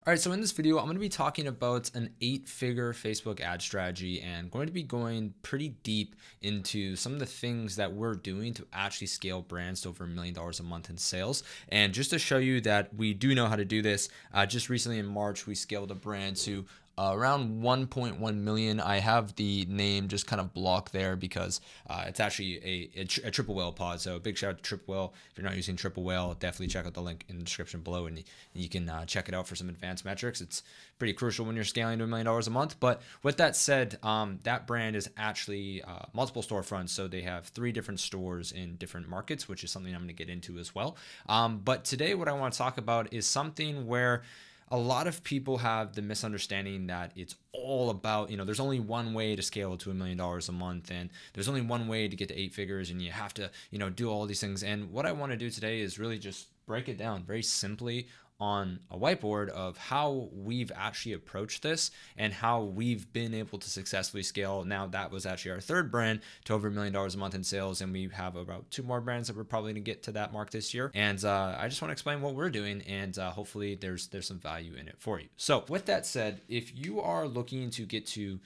All right, so in this video, I'm going to be talking about an 8-figure Facebook ad strategy and going to be going pretty deep into some of the things that we're doing to actually scale brands to over $1 million a month in sales. And just to show you that we do know how to do this, just recently in March, we scaled a brand to around 1.1 million. I have the name just kind of blocked there because it's actually a TripleWhale pod. So big shout out to TripleWhale. If you're not using TripleWhale, definitely check out the link in the description below and you can check it out for some advanced metrics. It's pretty crucial when you're scaling to $1 million a month. But with that said, that brand is actually multiple storefronts. So they have 3 different stores in different markets, which is something I'm going to get into as well. But today what I want to talk about is something where a lot of people have the misunderstanding that it's all about, there's only one way to scale to $1 million a month, and there's only one way to get to 8 figures, and you have to, do all these things. And what I want to do today is really just break it down very simply on a whiteboard of how we've actually approached this and how we've been able to successfully scale. Now that was actually our 3rd brand to over $1 million a month in sales, and we have about 2 more brands that we're probably going to get to that mark this year. And I just want to explain what we're doing, and hopefully there's some value in it for you. So with that said, if you are looking to get to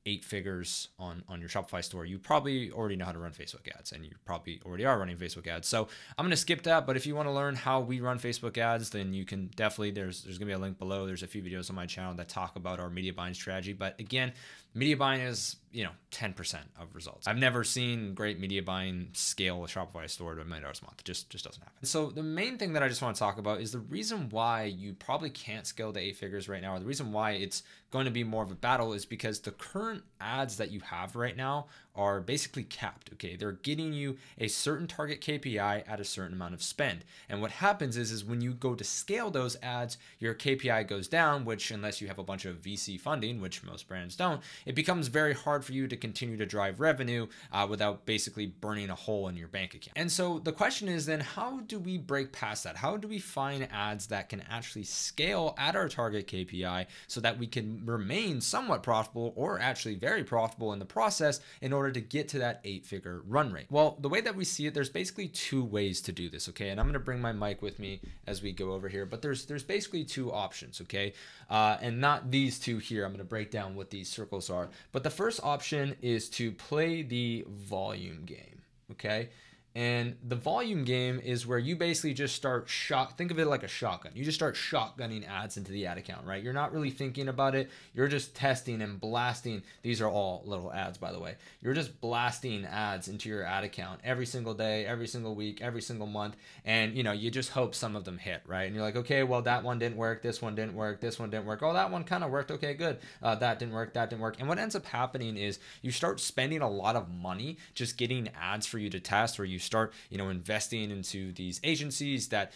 8 figures on your Shopify store, you probably already know how to run Facebook ads, and you probably already are running Facebook ads. So I'm going to skip that, but if you want to learn how we run Facebook ads, then you can definitely, there's going to be a link below. There's a few videos on my channel that talk about our media buying strategy. But again, media buying is 10% of results. I've never seen great media buying scale a Shopify store to $1 million a month. It just doesn't happen. So the main thing that I just want to talk about is the reason why you probably can't scale to 8 figures right now, or the reason why it's going to be more of a battle, is because the current ads that you have right now are basically capped. Okay, they're getting you a certain target KPI at a certain amount of spend. And what happens is when you go to scale those ads, your KPI goes down, which, unless you have a bunch of VC funding, which most brands don't, it becomes very hard for you to continue to drive revenue without basically burning a hole in your bank account. And so the question is then, how do we break past that? How do we find ads that can actually scale at our target KPI so that we can remain somewhat profitable, or actually very profitable in the process, in order to get to that 8-figure run rate? Well, the way that we see it, there's basically 2 ways to do this, okay? And I'm going to bring my mic with me as we go over here, but there's basically 2 options, okay? And not these 2 here. I'm going to break down what these circles are. But the first option is to play the volume game, okay? And the volume game is where you basically just start think of it like a shotgun. You just start shotgunning ads into the ad account, right? You're not really thinking about it. You're just testing and blasting. These are all little ads, by the way. You're just blasting ads into your ad account every single day, every single week, every single month. And, you just hope some of them hit, right? And you're like, okay, well, that one didn't work. This one didn't work. This one didn't work. Oh, that one kind of worked. Okay, good. That didn't work. That didn't work. And what ends up happening is you start spending a lot of money just getting ads for you to test, or you start investing into these agencies that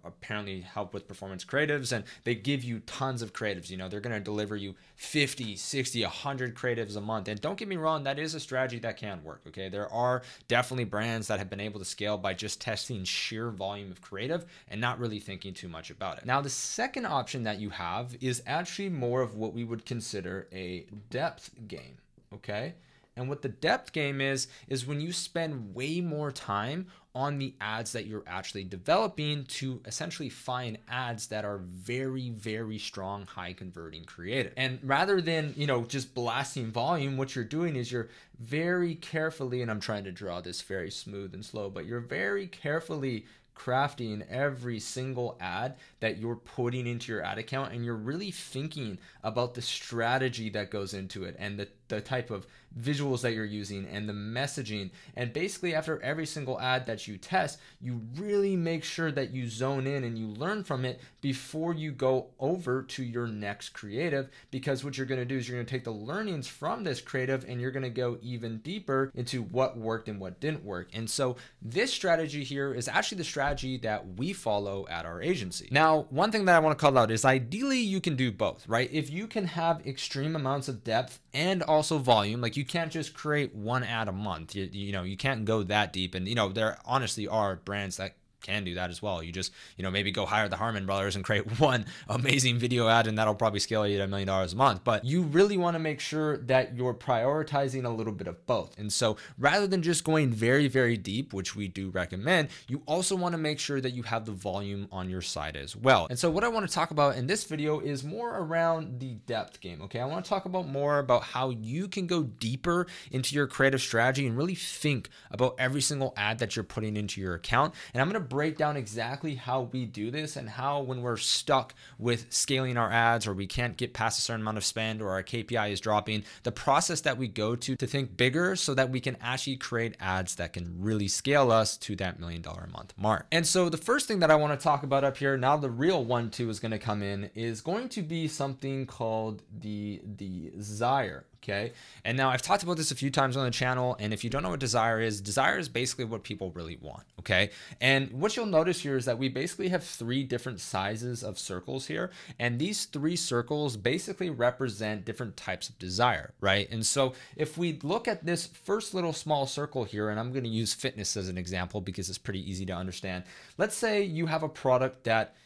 apparently help with performance creatives, and they give you tons of creatives. They're going to deliver you 50, 60, 100 creatives a month. And don't get me wrong, that is a strategy that can work. Okay, there are definitely brands that have been able to scale by just testing sheer volume of creative and not really thinking too much about it. Now, the second option that you have is actually more of what we would consider a depth game. Okay. And what the depth game is when you spend way more time on the ads that you're actually developing to essentially find ads that are very, very strong, high converting creative. And rather than, just blasting volume, what you're doing is you're very carefully, and I'm trying to draw this very smooth and slow, but you're very carefully crafting every single ad that you're putting into your ad account, and you're really thinking about the strategy that goes into it, and the type of visuals that you're using, and the messaging. And basically, after every single ad that you test, you really make sure that you zone in and you learn from it before you go over to your next creative, because what you're going to do is you're going to take the learnings from this creative and you're going to go even deeper into what worked and what didn't work. And so this strategy here is actually the strategy that we follow at our agency. Now, one thing that I want to call out is ideally you can do both, right? If you can have extreme amounts of depth and also volume, like you can't just create one ad a month. You can't go that deep. And there honestly are brands that can do that as well. You just, maybe go hire the Harmon brothers and create one amazing video ad, and that'll probably scale you to $1 million a month. But you really want to make sure that you're prioritizing a little bit of both. And so rather than just going very, very deep, which we do recommend, you also want to make sure that you have the volume on your side as well. And so what I want to talk about in this video is more around the depth game. Okay, I want to talk about more about how you can go deeper into your creative strategy and really think about every single ad that you're putting into your account. And I'm going to break down exactly how we do this and how, when we're stuck with scaling our ads or we can't get past a certain amount of spend or our KPI is dropping, the process that we go to think bigger so that we can actually create ads that can really scale us to that $1 million a month mark. And so the first thing that I want to talk about up here, now the real one too is going to come in, is going to be something called the desire. Okay. And now I've talked about this a few times on the channel. And if you don't know what desire is basically what people really want. Okay. And what you'll notice here is that we basically have 3 different sizes of circles here. And these 3 circles basically represent different types of desire, right? And so if we look at this first little small circle here, and I'm going to use fitness as an example because it's pretty easy to understand. Let's say you have a product that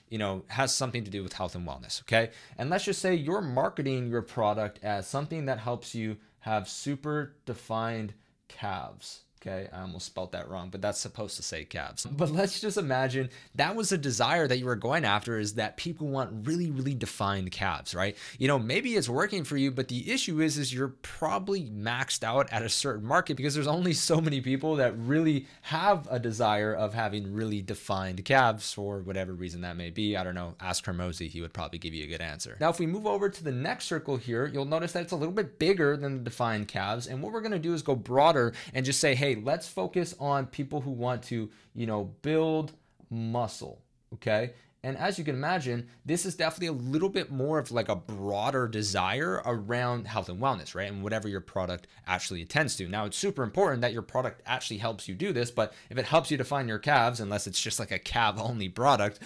has something to do with health and wellness, okay? And let's just say you're marketing your product as something that helps you have super defined calves. Okay, I almost spelled that wrong, but that's supposed to say calves. But let's just imagine that was a desire that you were going after, is that people want really, really defined calves, right? Maybe it's working for you, but the issue is you're probably maxed out at a certain market because there's only so many people that really have a desire of having really defined calves for whatever reason that may be. I don't know, ask Hermosi, he would probably give you a good answer. Now, if we move over to the next circle here, you'll notice that it's a little bit bigger than the defined calves. And what we're gonna do is go broader and just say, hey, let's focus on people who want to, build muscle, okay? And as you can imagine, this is definitely a little bit more of like a broader desire around health and wellness, right? And whatever your product actually attends to. Now, it's super important that your product actually helps you do this, but if it helps you define your calves, unless it's just like a calf only product,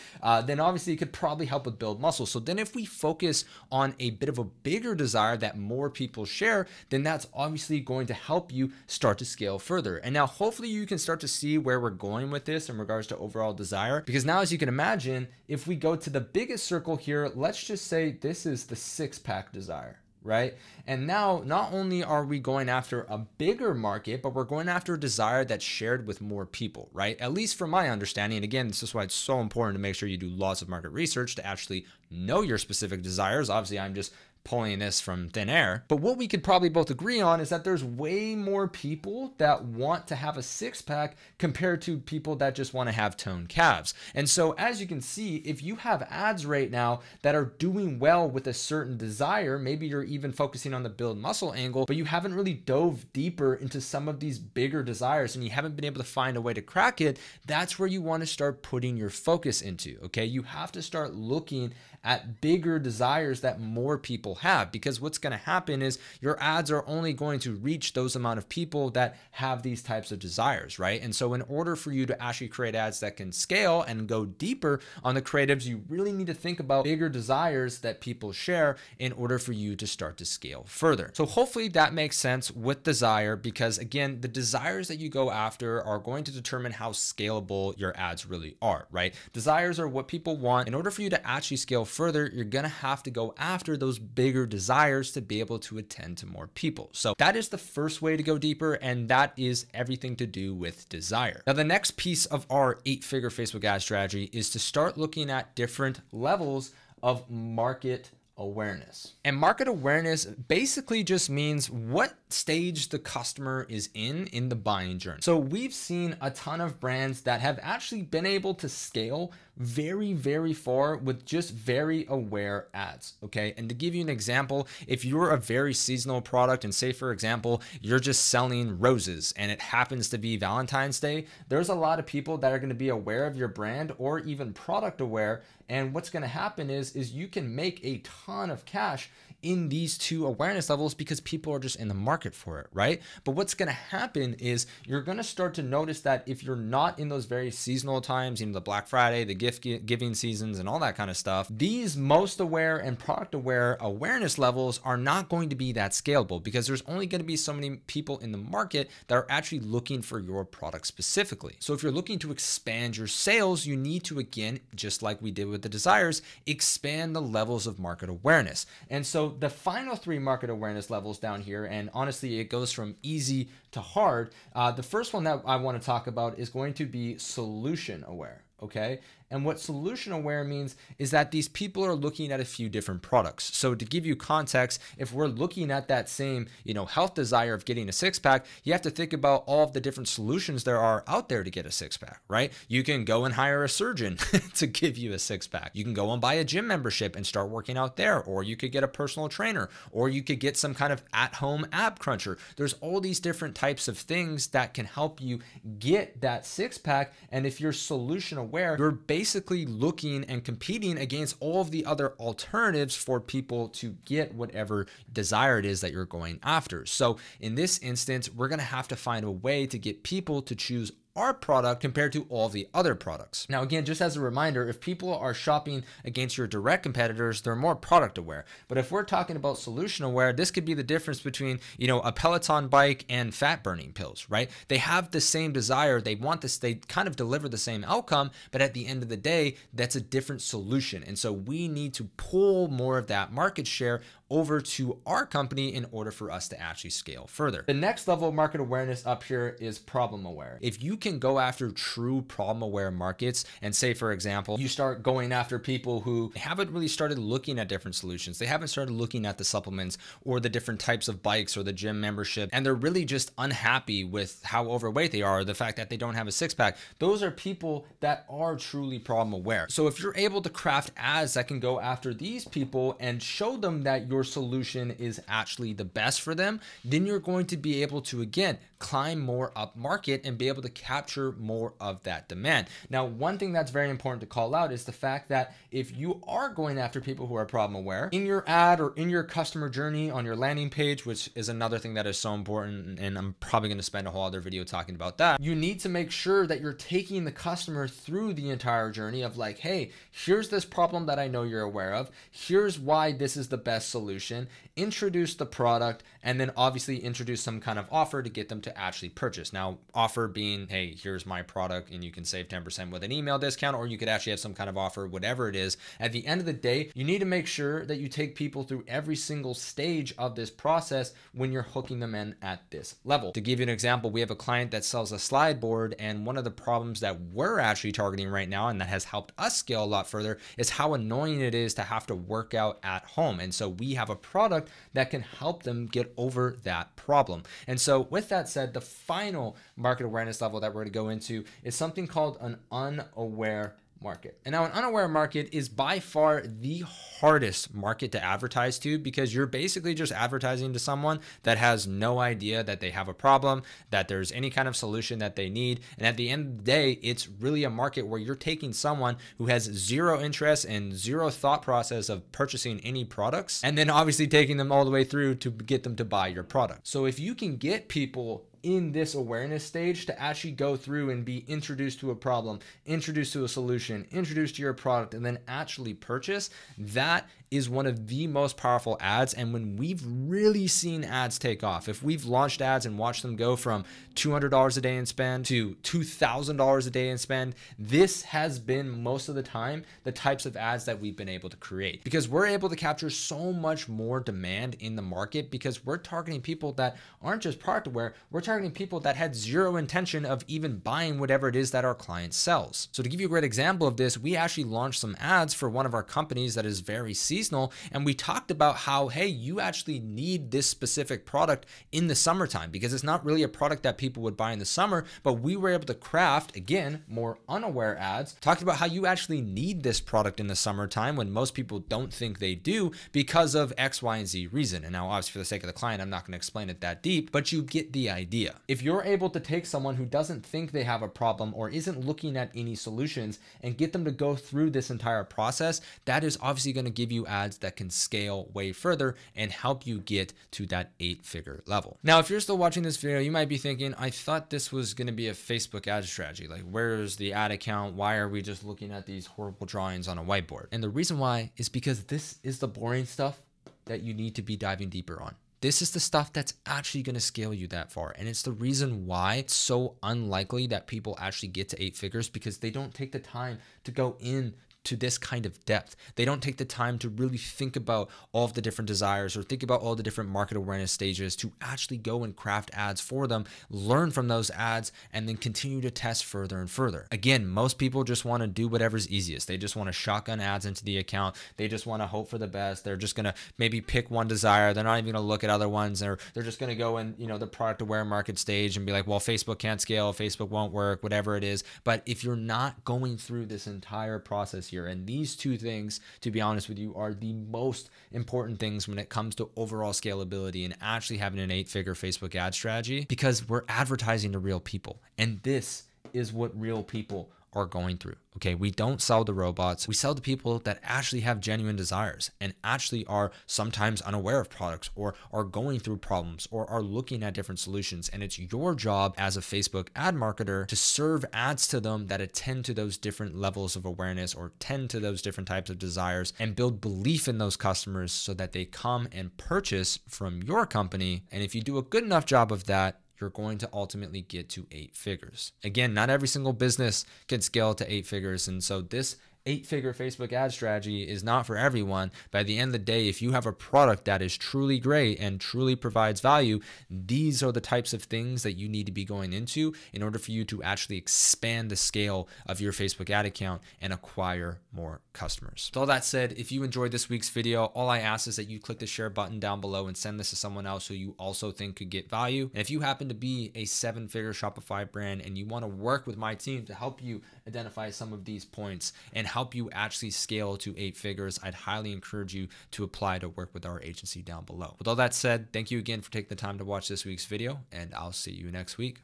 then obviously it could probably help with build muscle. So then if we focus on a bit of a bigger desire that more people share, then that's obviously going to help you start to scale further. And now hopefully you can start to see where we're going with this in regards to overall desire, because now, as you can imagine, if we go to the biggest circle here, let's just say this is the 6-pack desire, right? And now not only are we going after a bigger market, but we're going after a desire that's shared with more people, right? At least from my understanding. And again, this is why it's so important to make sure you do lots of market research to actually know your specific desires. Obviously, I'm just pulling this from thin air. But what we could probably both agree on is that there's way more people that want to have a 6-pack compared to people that just want to have toned calves. And so as you can see, if you have ads right now that are doing well with a certain desire, maybe you're even focusing on the build muscle angle, but you haven't really dove deeper into some of these bigger desires and you haven't been able to find a way to crack it, that's where you want to start putting your focus into, okay? You have to start looking at bigger desires that more people have, because what's going to happen is your ads are only going to reach those amount of people that have these types of desires, right? And so in order for you to actually create ads that can scale and go deeper on the creatives, you really need to think about bigger desires that people share in order for you to start to scale further. So hopefully that makes sense with desire, because again, the desires that you go after are going to determine how scalable your ads really are, right? Desires are what people want. In order for you to actually scale further, you're going to have to go after those bigger desires to be able to attend to more people. So that is the first way to go deeper, and that is everything to do with desire. Now, the next piece of our 8-figure Facebook ad strategy is to start looking at different levels of market awareness. And market awareness basically just means what stage the customer is in the buying journey. So we've seen a ton of brands that have actually been able to scale very, very far with just very aware ads, okay? And to give you an example, if you're a very seasonal product and say, for example, you're just selling roses and it happens to be Valentine's Day, there's a lot of people that are gonna be aware of your brand or even product aware And what's going to happen is you can make a ton of cash in these two awareness levels because people are just in the market for it, right? But what's going to happen is you're going to start to notice that if you're not in those very seasonal times, the Black Friday, the gift giving seasons and all that kind of stuff, these most aware and product aware awareness levels are not going to be that scalable because there's only going to be so many people in the market that are actually looking for your product specifically. So if you're looking to expand your sales, you need to, again, just like we did with the desires, expand the levels of market awareness. And so the final 3 market awareness levels down here, and honestly, it goes from easy to hard. The first one that I want to talk about is going to be solution aware. Okay. And what solution aware means is that these people are looking at a few different products. So to give you context, if we're looking at that same, health desire of getting a 6-pack, you have to think about all of the different solutions there are out there to get a 6-pack, right? You can go and hire a surgeon to give you a 6-pack. You can go and buy a gym membership and start working out there, or you could get a personal trainer, or you could get some kind of at-home ab cruncher. There's all these different types of things that can help you get that 6-pack. And if you're solution aware, you're basically looking and competing against all of the other alternatives for people to get whatever desire it is that you're going after. So in this instance, we're going to have to find a way to get people to choose our product compared to all the other products. Now, again, just as a reminder, if people are shopping against your direct competitors, they're more product aware. But if we're talking about solution aware, this could be the difference between, a Peloton bike and fat burning pills, right? They have the same desire. They want this, they kind of deliver the same outcome, but at the end of the day, that's a different solution. And so we need to pull more of that market share over to our company in order for us to actually scale further. The next level of market awareness up here is problem aware. If you can go after true problem aware markets and say, for example, you start going after people who haven't really started looking at different solutions. They haven't started looking at the supplements or the different types of bikes or the gym membership, and they're really just unhappy with how overweight they are, the fact that they don't have a 6-pack. Those are people that are truly problem aware. So if you're able to craft ads that can go after these people and show them that your solution is actually the best for them, then you're going to be able to, again, climb more up market and be able to capture more of that demand. Now, one thing that's very important to call out is the fact that if you are going after people who are problem aware in your ad or in your customer journey on your landing page, which is another thing that is so important, and I'm probably going to spend a whole other video talking about that, you need to make sure that you're taking the customer through the entire journey of like, hey, here's this problem that I know you're aware of. Here's why this is the best solution. Introduce the product, and then obviously introduce some kind of offer to get them to actually purchase. Now, offer being, hey, here's my product and you can save 10% with an email discount, or you could actually have some kind of offer, whatever it is. At the end of the day, you need to make sure that you take people through every single stage of this process when you're hooking them in at this level. To give you an example, we have a client that sells a slide board, and one of the problems that we're actually targeting right now, and that has helped us scale a lot further, is how annoying it is to have to work out at home. And so we have a product that can help them get over that problem. And so with that said, the final market awareness level that we're going to go into is something called an unaware market. And now an unaware market is by far the hardest market to advertise to, because you're basically just advertising to someone that has no idea that they have a problem, that there's any kind of solution that they need. And at the end of the day, it's really a market where you're taking someone who has zero interest and zero thought process of purchasing any products, and then obviously taking them all the way through to get them to buy your product. So if you can get people in this awareness stage to actually go through and be introduced to a problem, introduced to a solution, introduced to your product, and then actually purchase, that is one of the most powerful ads. And when we've really seen ads take off, if we've launched ads and watched them go from $200 a day in spend to $2,000 a day in spend, this has been most of the time the types of ads that we've been able to create, because we're able to capture so much more demand in the market, because we're targeting people that aren't just product aware, we're targeting people that had zero intention of even buying whatever it is that our client sells. So to give you a great example of this, we actually launched some ads for one of our companies that is very seasonal. seasonal. And we talked about how, hey, you actually need this specific product in the summertime because it's not really a product that people would buy in the summer, but we were able to craft, again, more unaware ads, talked about how you actually need this product in the summertime when most people don't think they do because of X, Y, and Z reason. And now obviously for the sake of the client, I'm not going to explain it that deep, but you get the idea. If you're able to take someone who doesn't think they have a problem or isn't looking at any solutions and get them to go through this entire process, that is obviously going to give you ads that can scale way further and help you get to that 8-figure level. Now, if you're still watching this video, you might be thinking, I thought this was going to be a Facebook ad strategy. Like, where's the ad account? Why are we just looking at these horrible drawings on a whiteboard? And the reason why is because this is the boring stuff that you need to be diving deeper on. This is the stuff that's actually going to scale you that far. And it's the reason why it's so unlikely that people actually get to 8 figures, because they don't take the time to go in to this kind of depth. They don't take the time to really think about all of the different desires or think about all the different market awareness stages to actually go and craft ads for them, learn from those ads, and then continue to test further and further. Again, most people just want to do whatever's easiest. They just want to shotgun ads into the account. They just want to hope for the best. They're just going to maybe pick one desire. They're not even going to look at other ones, or they're just going to go in, the product aware market stage and be like, well, Facebook can't scale, Facebook won't work, whatever it is. But if you're not going through this entire process here, and these two things, to be honest with you, are the most important things when it comes to overall scalability and actually having an 8-figure Facebook ad strategy, because we're advertising to real people. And this is what real people are going through. Okay, we don't sell to robots. We sell to people that actually have genuine desires and actually are sometimes unaware of products or are going through problems or are looking at different solutions. And it's your job as a Facebook ad marketer to serve ads to them that attend to those different levels of awareness or tend to those different types of desires and build belief in those customers so that they come and purchase from your company. And if you do a good enough job of that, you're going to ultimately get to 8 figures. Again, not every single business can scale to 8 figures. And so this 8-figure Facebook ad strategy is not for everyone. By the end of the day, if you have a product that is truly great and truly provides value, these are the types of things that you need to be going into in order for you to actually expand the scale of your Facebook ad account and acquire more customers. With all that said, if you enjoyed this week's video, all I ask is that you click the share button down below and send this to someone else who you also think could get value. And if you happen to be a 7-figure Shopify brand and you want to work with my team to help you identify some of these points and help you actually scale to 8 figures, I'd highly encourage you to apply to work with our agency down below. With all that said, thank you again for taking the time to watch this week's video, and I'll see you next week.